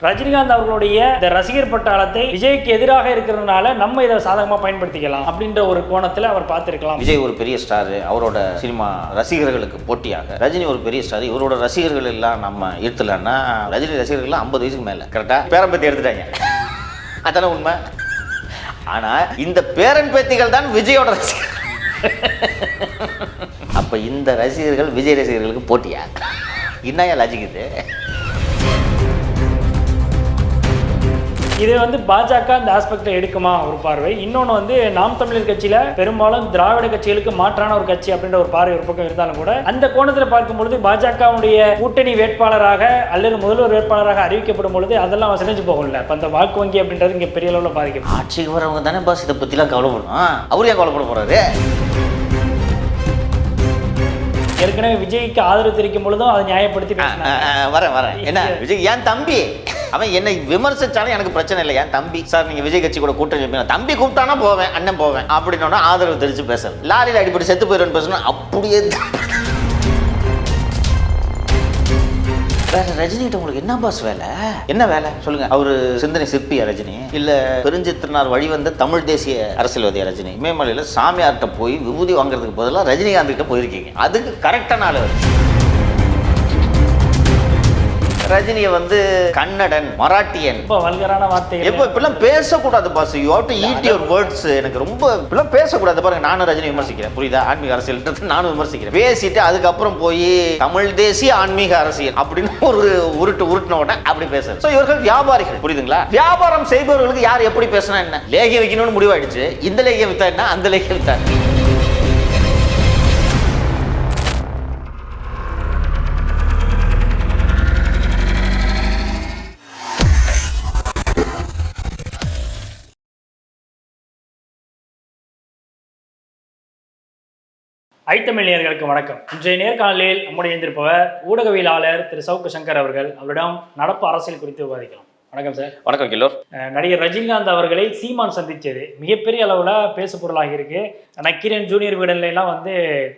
ரஜினிகாந்த் அவர்களுடைய இந்த ரசிகர் பட்டாளத்தை விஜய்க்கு எதிராக இருக்கிறதுனால நம்ம இதை சாதகமாக பயன்படுத்திக்கலாம் அப்படின்ற ஒரு கோணத்தில் அவர் பார்த்திருக்கலாம். விஜய் ஒரு பெரிய ஸ்டார், அவரோட சினிமா ரசிகர்களுக்கு போட்டியாக ரஜினி ஒரு பெரிய ஸ்டார், இவரோட ரசிகர்கள் எல்லாம் நம்ம ஈர்த்தலன்னா ரஜினி ரசிகர்கள்லாம் 50 வயசுக்கு மேல கரெக்டா பேரன் பேத்தி எடுத்துட்டாங்க. அதான உண்மை. ஆனா இந்த பேரன் பேத்திகள் தான் விஜயோட ரசிகர்கள். அப்ப இந்த ரசிகர்கள் விஜய் ரசிகர்களுக்கு போட்டியா? என்னையா லாஜிக் இது? இது வந்து பாஜக இந்த ஆஸ்பெக்டை எடுக்குமா ஒரு பார்வை. இன்னொன்று வந்து நாம் தமிழர் கட்சியில பெரும்பாலும் திராவிட கட்சிகளுக்கு மாற்றான ஒரு கட்சி அப்படின்ற ஒரு பார்வை ஒரு பக்கம் இருந்தாலும் கூட அந்த கோணத்தில் பார்க்கும்பொழுது பாஜகவுடைய கூட்டணி வேட்பாளராக அல்லது முதல்வர் வேட்பாளராக அறிவிக்கப்படும் பொழுது அதெல்லாம் சிதைஞ்சு போகல. அப்ப அந்த வாக்கு வங்கி அப்படின்றது இங்க பெரிய அளவில் பாதிக்கும். ஆட்சிக்கு வரவங்க தானே பாஸ் இதை பத்திலாம் கவலைப்படணும். அவரு ஏன் கவலைப்பட போறாரு? ஏற்கனவே விஜய்க்கு ஆதரவு தெரிவிக்கும் பொழுதும் அதை நியாயப்படுத்தி வரேன். என்ன விஜய் என் தம்பி, அவன் என்னை விமர்சிச்சாலும் எனக்கு பிரச்சனை இல்லை. என் தம்பி சார் நீங்க விஜய் கட்சி கூட கூட்டணி வைப்பீங்க, தம்பி கூப்பிட்டானா போவேன், அண்ணன் போவேன் அப்படின்னா ஆதரவு தெரிவிச்சு பேசுறது. லாரியில் அடிப்படி செத்து போயிடுவேன்னு பேசணும். அப்படியே வேற ரஜினிகிட்ட உங்களுக்கு என்ன பாஸ் வேலை? என்ன வேலை சொல்லுங்க? அவரு சிந்தனை சிற்பியா ரஜினி? இல்ல பெருஞ்சித்திரனார் வழி வந்த தமிழ் தேசிய அரசியல்வாதியா ரஜினி? இமயமலையில சாமியார்கிட்ட போய் விபூதி வாங்குறதுக்கு பதிலாக ரஜினிகாந்த் கிட்ட போயிருக்கீங்க. அதுக்கு கரெக்டான ஆளு. ரஜினியை வந்து கன்னடன், மராட்டியன், வல்கரான வார்த்தைகள் எப்போ இப்பெல்லாம் பேசக்கூடாது boss. You have to eat your words. எனக்கு ரொம்ப இப்பெல்லாம் பேசக்கூடாது. பாருங்க, நானும் ரஜினி விமர்சிக்கிறேன், புரியுதா? ஆன்மீக அரசியல் நானும் விமர்சிக்கிறேன். பேசிட்டு அதுக்கப்புறம் போய் தமிழ் தேசிய ஆன்மீக அரசியல் அப்படின்னு ஒரு உருட்டின உடனே அப்படி பேசுறது. ஸோ இவர்கள் வியாபாரிகள், புரியுதுங்களா? வியாபாரம் செய்பவர்களுக்கு யார் எப்படி பேசினா என்ன? லேகியம் வைக்கணும்னு முடிவாயிடுச்சு. இந்த லேகியம் வித்தா என்ன, அந்த லேகியம் வித்தா என்ன? ஐத்தமிழ் நேயர்களுக்கு வணக்கம். இன்றைய நேர்காணலில் நம்முடைய இருந்திருப்பவர் ஊடகவியலாளர் திரு சவுக்கு சங்கர் அவர்கள். அவரிடம் நடப்பு அரசியல் குறித்து விவாதிக்கலாம். வணக்கம் சார். வணக்கம் கில்லோர். நடிகர் ரஜினிகாந்த் அவர்களை சீமான் சந்தித்தது மிகப்பெரிய அளவில் பேசு பொருளாக இருக்கு. நக்கீரன் ஜூனியர் விடலாம் வந்து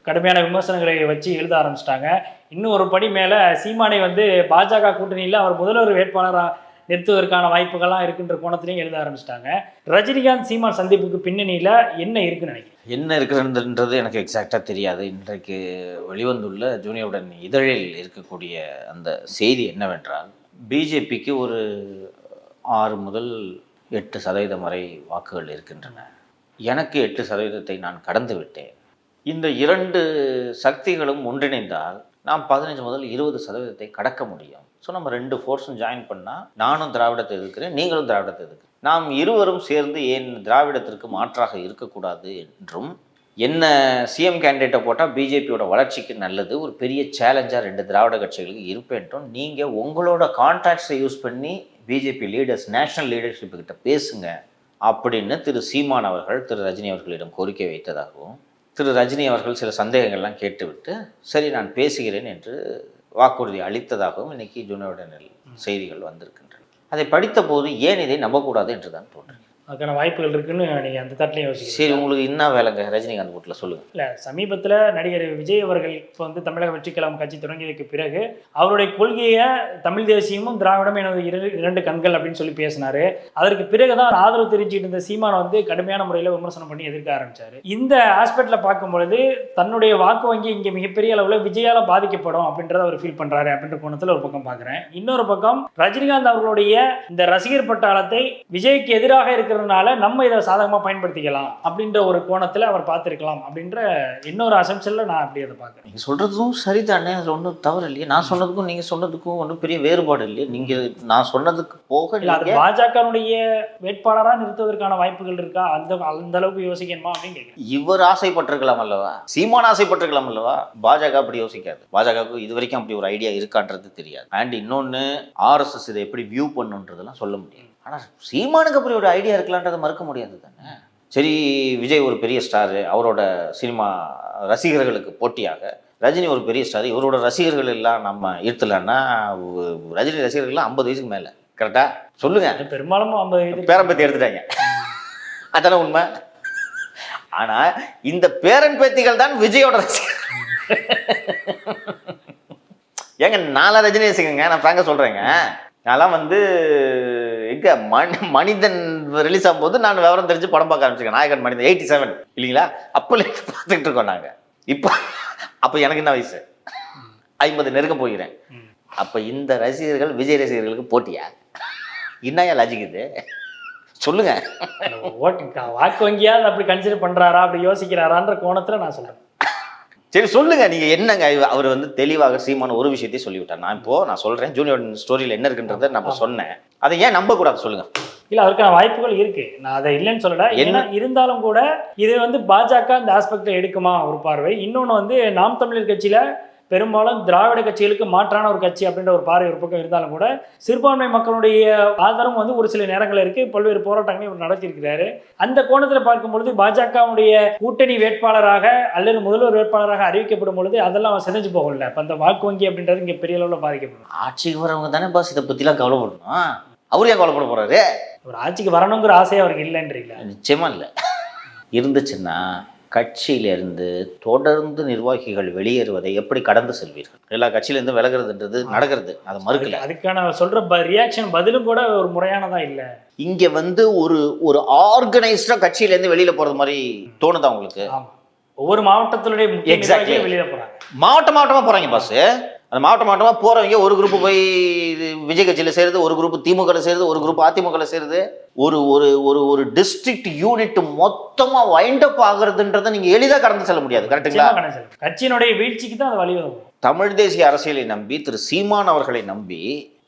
கடுமையான விமர்சனங்களை வச்சு எழுத ஆரம்பிச்சிட்டாங்க. இன்னும் ஒரு படி மேலே சீமானை வந்து பாஜக கூட்டணியில் அவர் முதல்வர் வேட்பாளராக நிறுத்துவதற்கான வாய்ப்புகள்லாம் இருக்குன்ற கோணத்திலையும் எழுத ஆரம்பிச்சிட்டாங்க. ரஜினிகாந்த் சீமான் சந்திப்புக்கு பின்னணியில் என்ன இருக்குன்னு நினைக்கிறேன்? என்ன இருக்குன்றது எனக்கு எக்ஸாக்டாக தெரியாது. இன்றைக்கு வெளிவந்துள்ள ஜூனியருடன் இதழில் இருக்கக்கூடிய அந்த செய்தி என்னவென்றால், பிஜேபிக்கு ஒரு 6 முதல் 8% வரை வாக்குகள் இருக்கின்றன. எனக்கு 8% நான் கடந்து விட்டேன். இந்த 2 சக்திகளும் ஒன்றிணைந்தால் நாம் 15 முதல் 20% கடக்க முடியும். ஸோ நம்ம 2 ஃபோர்ஸும் ஜாயின் பண்ணால் நானும் திராவிடத்தை எதிர்க்கிறேன், நீங்களும் திராவிடத்தை எதிர்க்கிறேன், நாம் இருவரும் சேர்ந்து ஏன் திராவிடத்திற்கு மாற்றாக இருக்கக்கூடாது என்றும், என்ன சிஎம் கேண்டிடேட்டை போட்டால் பிஜேபியோட வளர்ச்சிக்கு நல்லது, ஒரு பெரிய சேலஞ்சாக 2 திராவிட கட்சிகளுக்கு இருப்பேன்ட்டும் நீங்கள் உங்களோட கான்டாக்ட்ஸை யூஸ் பண்ணி பிஜேபி லீடர்ஸ், நேஷனல் லீடர்ஷிப்புக்கிட்ட பேசுங்க அப்படின்னு திரு சீமான் அவர்கள் திரு ரஜினி அவர்களிடம் கோரிக்கை வைத்ததாகவும், திரு ரஜினி அவர்கள் சில சந்தேகங்கள்லாம் கேட்டுவிட்டு சரி நான் பேசுகிறேன் என்று வாக்குறுதி அளித்ததாகவும் இன்னைக்கு ஜூனியருடன் செய்திகள் வந்திருக்கின்றன. அதை படித்த போது ஏன் இதை நம்பக்கூடாது என்று தான் தோன்றுது. அதுக்கான வாய்ப்புகள் இருக்குன்னு நீங்கள் அந்த தட்டிலையும் யோசிக்கிறீங்க. சரி, உங்களுக்கு என்ன வேலைங்க ரஜினிகாந்த் வீட்டில் சொல்லுங்கள். இல்லை, சமீபத்தில் நடிகர் விஜய் அவர்கள் இப்போ வந்து தமிழக வெற்றிக்கழகம் கட்சி தொடங்கியதுக்கு பிறகு அவருடைய கொள்கையை தமிழ் தேசியமும் திராவிடமும் எனது 2 கண்கள் அப்படின்னு சொல்லி பேசினார். அதற்கு பிறகு தான் ஆதரவு தெரிவிச்சுட்டு இருந்த சீமானை வந்து கடுமையான முறையில் விமர்சனம் பண்ணி எதிர்க்க ஆரம்பித்தார். இந்த ஆஸ்பெக்டில் பார்க்கும்பொழுது தன்னுடைய வாக்கு வங்கி இங்கே மிகப்பெரிய அளவில் விஜயால் பாதிக்கப்படும் அப்படின்றத அவர் ஃபீல் பண்ணுறாரு அப்படின்ற கோணத்தில் ஒரு பக்கம் பார்க்குறேன். இன்னொரு பக்கம் ரஜினிகாந்த் அவர்களுடைய இந்த ரசிகர் பட்டாளத்தை விஜய்க்கு எதிராக இருக்கிற நம்ம இதை சாதகமாக பயன்படுத்திக்கலாம் அப்படின்ற ஒரு கோணத்தில் அவர் பார்த்திருக்கலாம் அப்படின்ற இன்னொரு அசம்ஷன்ல நான் அப்படி அதை பார்க்குறேன். நீங்கள் சொல்கிறதும் சரிதானே, அதில் ஒன்றும் தவறு இல்லையே. நான் சொன்னதுக்கும் நீங்கள் சொன்னதுக்கும் ஒன்றும் பெரிய வேறுபாடு இல்லையே. நீங்கள் நான் சொன்னதுக்கு போக அது பாஜகனுடைய வேட்பாளராக நிறுத்துவதற்கான வாய்ப்புகள் இருக்கா? அந்த அளவுக்கு யோசிக்கணுமா அப்படின்னு கேட்குறேன். இவர் ஆசைப்பட்டிருக்கலாம் அல்லவா, சீமான் ஆசைப்பட்டிருக்கலாம் அல்லவா. பாஜக அப்படி யோசிக்காது. பாஜகவுக்கு இது வரைக்கும் அப்படி ஒரு ஐடியா இருக்கான்றது தெரியாது. அண்ட் இன்னொன்று, RSS இதை எப்படி வியூ பண்ணுன்றதெல்லாம் சொல்ல முடியாது. ஆனால் சீமானுக்கு அப்படி ஒரு ஐடியா இருக்கலான்றதை மறுக்க முடியாது தானே. சரி, விஜய் ஒரு பெரிய ஸ்டாரு, அவரோட சினிமா ரசிகர்களுக்கு போட்டியாக ரஜினி ஒரு பெரிய ஸ்டார், இவரோட ரசிகர்கள் எல்லாம் நம்ம ஈர்த்தலன்னா ரஜினி ரசிகர்கள்லாம் 50 வயசுக்கு மேலே கரெக்டா சொல்லுங்க. பெரும்பாலும் 50 பேரன் பேத்தி எடுத்துட்டாங்க. அதான உண்மை. ஆனால் இந்த பேரன் பேத்திகள் தான் விஜயோட ரசிகர். ஏங்க, 4 ரஜினி ரசிகங்க, நான் ஃப்ராங்கா சொல்கிறேங்க. அதெல்லாம் வந்து எங்க மனிதன் ரிலீஸ் ஆகும்போது நான் விவரம் தெரிஞ்சு படம் பார்க்க ஆரம்பிச்சிருக்கேன். நாயகன் மனிதன் 87 இல்லைங்களா? அப்போலேருந்து பார்த்துக்கிட்டு இருக்கோம் நாங்கள். அப்போ எனக்கு என்ன வயசு? 50 நெருங்க போகிறேன். அப்போ இந்த ரசிகர்கள் விஜய் ரசிகர்களுக்கு போட்டியா? என்னையா லாஜிக் இது? சொல்லுங்க. வாக்கு வங்கியாவது அப்படி கன்சிடர் பண்றாரா, அப்படி யோசிக்கிறாரான்ற கோணத்துல நான் சொல்றேன். சரி சொல்லுங்க, நீங்க என்னங்க? அவர் வந்து தெளிவாக சீமான ஒரு விஷயத்தையும் சொல்லிவிட்டார். நான் சொல்றேன், ஜூனியர் ஸ்டோரியில் என்ன இருக்குன்றதை நான் சொன்னேன். அதை ஏன் நம்ப கூடாது சொல்லுங்க. இல்ல, அதற்கான வாய்ப்புகள் இருக்கு, நான் அதை இல்லைன்னு சொல்லல. என்ன இருந்தாலும் கூட இது வந்து பாஜக இந்த ஆஸ்பெக்ட்ல எடுக்குமா ஒரு பார்வை. இன்னொன்னு வந்து நாம் தமிழர் கட்சியில பெரும்பாலும் திராவிட கட்சிகளுக்கு மாற்றான ஒரு கட்சி அப்படின்ற ஒரு பார்வை ஒரு பக்கம் இருந்தாலும் கூட சிறுபான்மை மக்களுடைய ஆதரவும் வந்து ஒரு சில நேரங்கள் இருக்கு. பல்வேறு போராட்டங்களையும் இவர் நடத்தியிருக்கிறாரு. அந்த கோணத்தில் பார்க்கும்பொழுது பாஜகவுடைய கூட்டணி வேட்பாளராக அல்லது முதல்வர் வேட்பாளராக அறிவிக்கப்படும் பொழுது அதெல்லாம் சிதைஞ்சு போகல. இப்போ அந்த வாக்கு வங்கி அப்படின்றது இங்கே பெரிய அளவில் பாதிக்கப்படும். ஆட்சிக்கு வரவங்க தானே பாஸ் இதை பற்றிலாம் கவலைப்படணும். அவரு ஏன் கவலைப்பட போறாரு? ஒரு ஆட்சிக்கு வரணுங்கிற ஆசை அவருக்கு இல்லைன்றீங்களா? நிச்சயமா இல்லை. இருந்துச்சுன்னா கட்சியிலிருந்து தொடர்ந்து நிர்வாகிகள் வெளியேறுவதை எப்படி கடந்து செல்வீர்கள்? எல்லா கட்சியிலேருந்து விலகிறதுன்றது நடக்கிறது, அதை மறுக்கல. அதுக்கான சொல்ற ரியாக்ஷன் பதிலும் கூட ஒரு முறையானதா இல்லை. இங்க வந்து ஒரு ஆர்கனைஸ்டா கட்சியிலேருந்து வெளியில போறது மாதிரி தோணுதா உங்களுக்கு? ஒவ்வொரு மாவட்டத்தினுடைய வெளியில போறாங்க, மாவட்டமா போறாங்க பாஸ். அந்த மாவட்டமா போறவங்க ஒரு குரூப் போய் விஜய் கட்சியில சேருது, ஒரு குரூப் திமுக சேருது, ஒரு குரூப் அதிமுக சேருது. ஒரு ஒரு ஒரு ஒரு டிஸ்ட்ரிக்ட் யூனிட் மொத்தமா வைண்ட் அப் ஆகுறதுன்றதை நீங்க எளிதாக கடந்து செல்ல முடியாது. கரெக்டுங்களா? கட்சியினுடைய வீழ்ச்சிக்கு தான் அது வழிவகும். தமிழ் தேசிய அரசியலை நம்பி திரு சீமான் அவர்களை நம்பி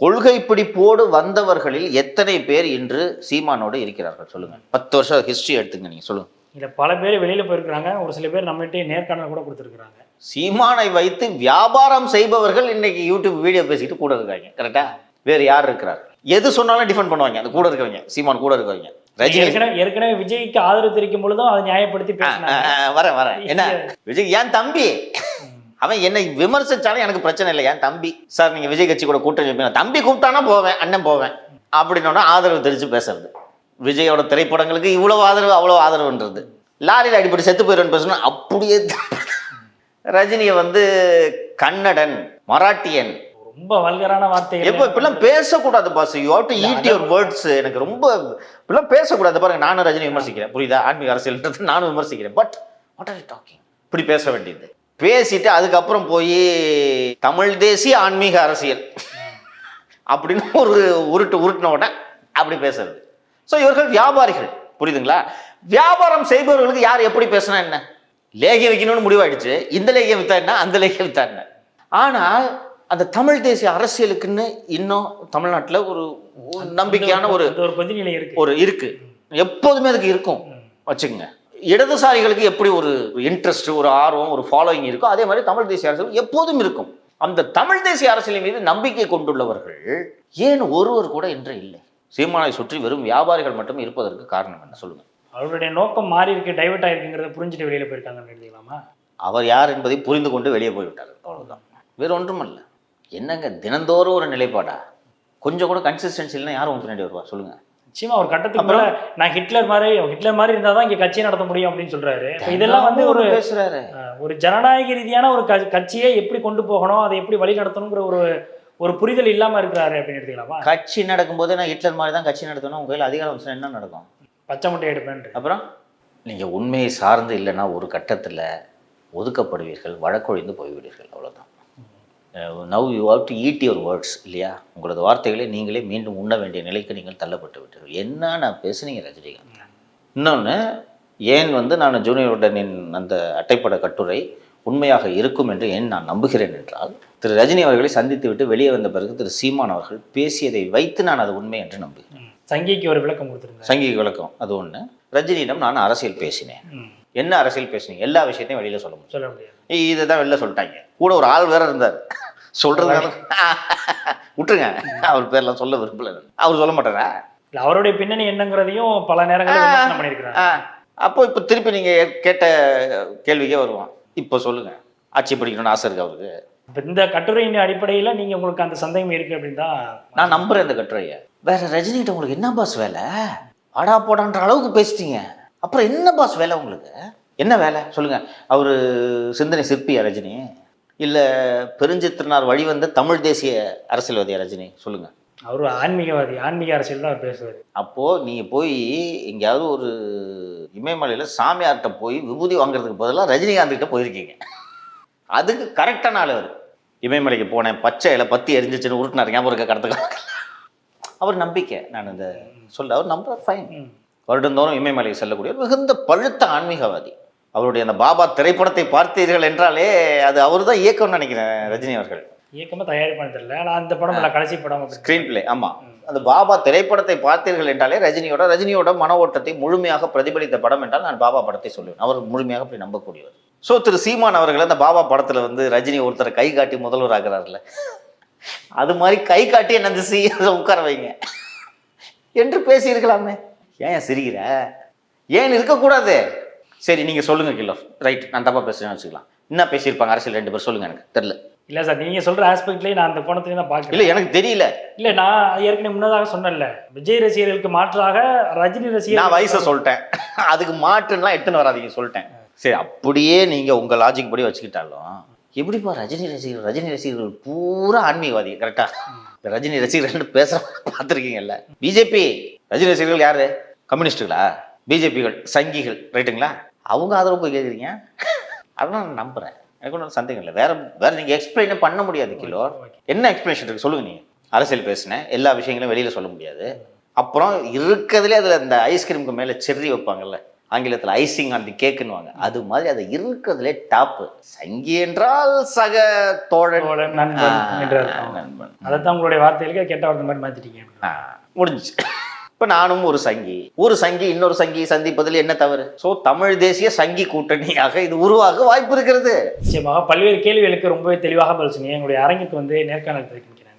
கொள்கை பிடிப்போடு வந்தவர்களில் எத்தனை பேர் இன்று சீமானோடு இருக்கிறார்கள் சொல்லுங்க. 10 வருஷம் ஹிஸ்டரி எடுத்துங்க, நீங்க சொல்லுங்க. இல்ல, பல பேர் வெளியில போயிருக்கிறாங்க, ஒரு சில பேர் நம்மகிட்டே நேர்காணல் கூட கொடுத்துருக்காங்க. சீமானை வைத்து வியாபாரம் செய்பவர்கள் இன்னைக்கு யூடியூப் வீடியோ பேசிட்டு கூட இருக்காங்க. கரெக்டா? வேறு யார் இருக்கிறார்? எது சொன்னாலும் டிஃபெண்ட் பண்ணுவாங்க அந்த கூட இருக்கவங்க, சீமான் கூட இருக்கவங்க. ஏற்கனவே விஜய்க்கு ஆதரவு தெரிவிக்கும் பொழுதும் அதை நியாயப்படுத்தி வரேன். என்ன விஜய் என் தம்பி, அவன் என்னை விமர்சிச்சாலும் எனக்கு பிரச்சனை இல்லை. என் தம்பி சார், நீங்க விஜய் கட்சி கூட கூட்டணி தம்பி கூப்பிட்டானா போவேன், அண்ணன் போவேன் அப்படின்னா ஆதரவு தெரிஞ்சு பேசுறது. விஜயோட திரைப்படங்களுக்கு இவ்வளவு ஆதரவு அவ்வளவு ஆதரவுன்றது. லாரியில் அடிப்படை செத்து போயிடுன்னு பேசணும். அப்படியே ரஜினியை வந்து கன்னடன், மராட்டியன், ரொம்ப வல்கரான வார்த்தை. எப்போ இப்பெல்லாம் பேசக்கூடாது boss. You have to eat your words. எனக்கு ரொம்ப இப்பெல்லாம் பேசக்கூடாது. பாருங்க, நானும் ரஜினி விமர்சிக்கிறேன், புரியுதா? ஆன்மீக அரசியல்ன்றது நானும் விமர்சிக்கிறேன். But what are you talking? இப்படி பேச வேண்டியது. பேசிட்டு அதுக்கப்புறம் போய் தமிழ் தேசிய ஆன்மீக அரசியல் அப்படின்னு ஒரு உருட்டின உடனே அப்படி பேசுறது. ஸோ இவர்கள் வியாபாரிகள், புரியுதுங்களா? வியாபாரம் செய்பவர்களுக்கு யார் எப்படி பேசினா என்ன? லேகியம் வைக்கணும்னு முடிவாயிடுச்சு. இந்த லேகியம் வித்தா என்ன, அந்த லேகியம் வித்தா என்ன? ஆனால் அந்த தமிழ் தேசிய அரசியலுக்குன்னு இன்னும் தமிழ்நாட்டில் ஒரு நம்பிக்கையான ஒரு இருக்கு. எப்போதுமே அதுக்கு இருக்கும் வச்சுக்கோங்க. இடதுசாரிகளுக்கு எப்படி ஒரு இன்ட்ரெஸ்ட், ஒரு ஆர்வம், ஒரு ஃபாலோயிங் இருக்கோ, அதே மாதிரி தமிழ் தேசிய அரசியல் எப்போதும் இருக்கும். அந்த தமிழ் தேசிய அரசியலின் மீது நம்பிக்கை கொண்டுள்ளவர்கள் ஏன் ஒருவர் கூட இன்று இல்லை? சீமானை சுற்றி வெறும் வியாபாரிகள் மட்டும் இருப்பதற்கு காரணம் என்ன சொல்லுங்க? அவருடைய நோக்கம் மாறி இருக்கு, டைவர்ட் ஆயிருக்குங்கிறத புரிஞ்சுட்டு வெளியில போயிருக்காங்கன்னு எடுத்துக்கலாமா? அவர் யார் என்பதை புரிந்து கொண்டு வெளியே போய்விட்டார், அவ்வளவுதான். வேற ஒன்றும் இல்லை. என்னங்க தினந்தோறும் ஒரு நிலைப்பாடா? கொஞ்சம் கூட கன்சிஸ்டன்சி இல்லைன்னா யாரும் பின்னாடி வருவா சொல்லுங்க? நிச்சயமா ஒரு கட்டத்துக்கு மேல நான் ஹிட்லர் மாதிரி இருந்தாதான் இங்க கட்சியை நடத்த முடியும் அப்படின்னு சொல்றாரு. இதெல்லாம் வந்து ஒரு பேசுறாரு. ஒரு ஜனநாயக ரீதியான ஒரு கட்சியை எப்படி கொண்டு போகணும், அதை எப்படி வழி நடத்தணுங்கிற ஒரு புரிதல் இல்லாம இருக்கிறாரு அப்படின்னு எடுத்துக்கலாமா? கட்சி நடக்கும்போது நான் ஹிட்லர் மாதிரி தான் கட்சி நடத்தணும், உங்க கையில் அதிகாரம் வச்சுன்னா என்ன நடக்கும்? பச்சை முட்டை எடுப்பேன். அப்புறம் நீங்க உண்மையை சார்ந்து இல்லைன்னா ஒரு கட்டத்துல ஒதுக்கப்படுவீர்கள், வழக்கொழிந்து போய்விடுவீர்கள், அவ்வளவுதான். Now you have to eat your words, இல்லையா? உங்களது வார்த்தைகளை நீங்களே மீண்டும் உண்ண வேண்டிய நிலைக்கு நீங்கள் தள்ளப்பட்டு விட்டீர்கள். என்ன நான் பேசுனீங்க ரஜினிகாந்த்? இன்னொன்று, ஏன் வந்து நான் ஜூனியர் உடனின் அந்த அட்டைப்பட கட்டுரை உண்மையாக இருக்கும் என்று ஏன் நான் நம்புகிறேன் என்றால், திரு ரஜினி அவர்களை சந்தித்து விட்டு வெளியே வந்த பிறகு திரு சீமான் அவர்கள் பேசியதை வைத்து நான் அது உண்மை என்று நம்புகிறேன். சங்கிக்கு ஒரு விளக்கம் கொடுத்துருங்க. சங்கிக்கு விளக்கம் அது ஒன்று. ரஜினியிடம் நான் அரசியல் பேசினேன். என்ன அரசியல் பேசுனீங்க? எல்லா விஷயத்தையும் வெளியில சொல்ல முடியாது. இதை தான் வெளில சொல்லிட்டாங்க. கூட ஒரு ஆள் வேற இருந்தார் சொல்றது. விட்டுருங்க, அவர் பேர்லாம் சொல்ல விரும்பல. அவர் சொல்ல மாட்டாரா? அவருடைய பின்னணி என்னங்கிறதையும் பல நேரங்களில் பண்ணியிருக்கிறார். அப்போ இப்போ திருப்பி நீங்க கேட்ட கேள்விக்கே வருவான். இப்போ சொல்லுங்க, ஆட்சி படிக்கணும்னு ஆசை இருக்கு அவருக்கு? இந்த கட்டுரையின் அடிப்படையில் நீங்க உங்களுக்கு அந்த சந்தேகம் இருக்கு அப்படின்னு தான் நான் நம்புறேன். இந்த கட்டுரையை வேற ரஜினிகிட்ட உங்களுக்கு என்ன பாஸ் வேலை? ஆடா போடான்ற அளவுக்கு பேசிட்டீங்க, அப்புறம் என்ன பாஸ் வேலை உங்களுக்கு? என்ன வேலை சொல்லுங்க? அவரு சிந்தனை சிற்பியா ரஜினி? இல்லை பெருஞ்சித்திரனார் வழிவந்த தமிழ் தேசிய அரசியல்வாதியா ரஜினி? சொல்லுங்க. அவர் ஆன்மீகவாதி, ஆன்மீக அரசியல் தான் அவர் பேசுவார். அப்போது நீங்கள் போய் எங்கேயாவது ஒரு இமயமலையில் சாமியார்கிட்ட போய் விபூதி வாங்குறதுக்கு பதிலாக ரஜினிகாந்த்கிட்ட போயிருக்கீங்க. அதுக்கு கரெக்டான ஆள் அவர். இமயமலைக்கு போனேன், பச்சை இலை பத்தி எரிஞ்சிச்சுன்னு உருட்டினார், ஞாபகம் இருக்க கடத்துக்க. அவர் நம்பிக்கை, நான் இந்த சொல்ல அவர் நம்புறார், ஃபைன். வருடந்தோறும் இமயமலைக்கு செல்லக்கூடிய மிகுந்த பழுத்த ஆன்மீகவாதி. அவருடைய அந்த பாபா திரைப்படத்தை பார்த்தீர்கள் என்றாலே அது அவர் தான் இயக்கம்னு நினைக்கிறேன், ரஜினி அவர்கள். இயக்கமாக தயாரிப்பான்னு தெரியல, ஆனால் அந்த படம் இல்லை, கடைசி படம் ஸ்க்ரீன் பிளே. ஆமாம், அந்த பாபா திரைப்படத்தை பார்த்தீர்கள் என்றாலே ரஜினியோட மன ஓட்டத்தை முழுமையாக பிரதிபலித்த படம் என்றால் நான் பாபா படத்தை சொல்லுவேன். அவர் முழுமையாக அப்படி நம்பக்கூடியவர். ஸோ திரு சீமான் அவர்கள் அந்த பாபா படத்தில் வந்து ரஜினி ஒருத்தரை கை காட்டி முதல்வர் ஆகிறார்ல, அது மாதிரி கை காட்டி என்ன அந்த சீதை உட்கார வைங்க என்று பேசியிருக்கலாமே. ஏன் சிரிக்கிற? ஏன் இருக்கக்கூடாது? சரி நீங்கள் சொல்லுங்கள் கிலோ, ரைட், நான் தப்பாக பேசுகிறேன்னு வச்சுக்கலாம். என்ன பேசியிருப்பாங்க அரசியல் 2 பேர் சொல்லுங்கள், எனக்கு தெரியல. இல்லை சார், நீங்கள் சொல்கிற ஆஸ்பெக்ட்லேயே நான் அந்த கோணத்துலேயும் தான் பார்க்குறேன். இல்லை, எனக்கு தெரியல. இல்லை, நான் ஏற்கனவே முன்னதாக சொன்னேன்ல, விஜய் ரசிகர்களுக்கு மாற்றாக ரஜினி ரசிகர். நான் வயசை சொல்லிட்டேன், அதுக்கு மாற்றுலாம் எடுத்துன்னு வராதிங்க சொல்லிட்டேன். சரி, அப்படியே நீங்கள் உங்கள் லாஜிக் படி வச்சுக்கிட்டாலும் எப்படிப்பா ரஜினி ரசிகர்கள் பூரா ஆன்மீகவாதி கரெக்டா? ரஜினி ரசிகர்கள் பேசுகிற பார்த்துருக்கீங்கல்ல. பிஜேபி ரஜினி ரசிகர்கள் யாரு? கம்யூனிஸ்டுகளா? பிஜேபிகள் சங்கிகள், ரைட்டுங்களா? அவங்க ஆதரவு போய் கேட்குறீங்க, அதெல்லாம் நான் நம்புகிறேன், எனக்கு ஒன்றும் சந்தேகம் இல்லை. வேற நீங்கள் எக்ஸ்பிளைனே பண்ண முடியாது கிலோ. என்ன எக்ஸ்பிளேஷன் இருக்குது சொல்லுங்கள். நீங்கள் அரசியல் பேசினேன், எல்லா விஷயங்களும் வெளியில் சொல்ல முடியாது. அப்புறம் இருக்கிறதுலே அதில் இந்த ஐஸ்கிரீமுக்கு மேலே செர்ரி வைப்பாங்கல்ல, ஆங்கிலத்தில் ஐசிங் ஆன் தி கேக்குன்னுவாங்க, அது மாதிரி அதை இருக்கிறதுலே டாப்பு. சங்கி என்றால் சக தோழன், நண்பன். அதைத்தான் உங்களுடைய வார்த்தைகளுக்கு கெட்ட வார்த்தை மாதிரி மாற்றிட்டீங்க. முடிஞ்சிச்சு. இப்போ நானும் ஒரு சங்கி இன்னொரு சங்கி சந்திப்பதில் என்ன தவறு? ஸோ தமிழ் தேசிய சங்கி கூட்டணியாக இது உருவாக வாய்ப்பு இருக்கிறது. நிச்சயமாக பல்வேறு கேள்விகளுக்கு ரொம்பவே தெளிவாக பதில் சொன்னீங்க. எங்களுடைய அரங்குக்கு வந்து நேர்காணல் தெரிவிக்கிறேன்.